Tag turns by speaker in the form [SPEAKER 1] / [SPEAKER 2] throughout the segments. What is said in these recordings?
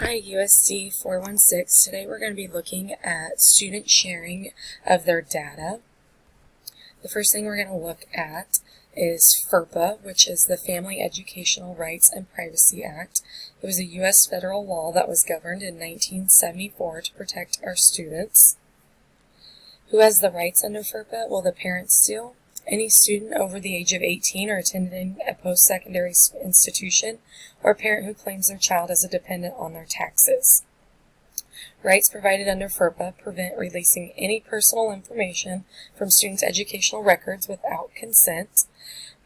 [SPEAKER 1] Hi, USD 416. Today we're going to be looking at student sharing of their data. The first thing we're going to look at is FERPA, which is the Family Educational Rights and Privacy Act. It was a U.S. federal law that was governed in 1974 to protect our students. Who has the rights under FERPA? Well, the parents do. Any student over the age of 18 or attending a post-secondary institution, or a parent who claims their child as a dependent on their taxes. Rights provided under FERPA prevent releasing any personal information from students' educational records without consent.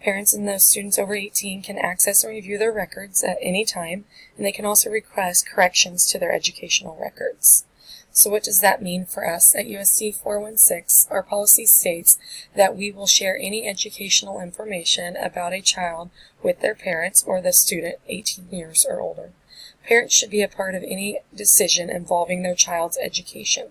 [SPEAKER 1] Parents and those students over 18 can access and review their records at any time, and they can also request corrections to their educational records. So what does that mean for us at USD 416? Our policy states that we will share any educational information about a child with their parents or the student 18 years or older. Parents should be a part of any decision involving their child's education.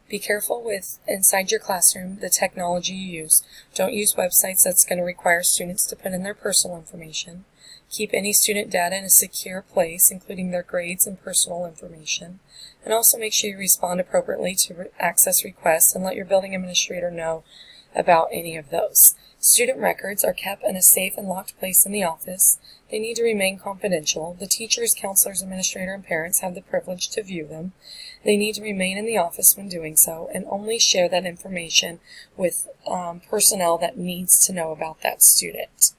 [SPEAKER 1] Be careful with, inside your classroom, the technology you use. Don't use websites that's going to require students to put in their personal information. Keep any student data in a secure place, including their grades and personal information. And also make sure you respond appropriately to access requests and let your building administrator know about any of those. Student records are kept in a safe and locked place in the office. They need to remain confidential. The teachers, counselors, administrator, and parents have the privilege to view them. They need to remain in the office when doing so and only share that information with personnel that needs to know about that student.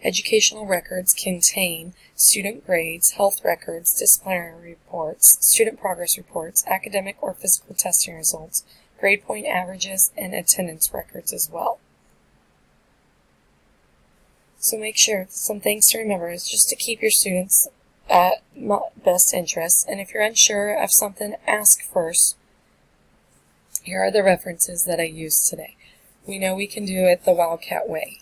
[SPEAKER 1] Educational records contain student grades, health records, disciplinary reports, student progress reports, academic or physical testing results, grade point averages, and attendance records as well. So make sure, some things to remember is just to keep your students at best interest, and if you're unsure of something, ask first. Here are the references that I used today. We know we can do it the Wildcat way.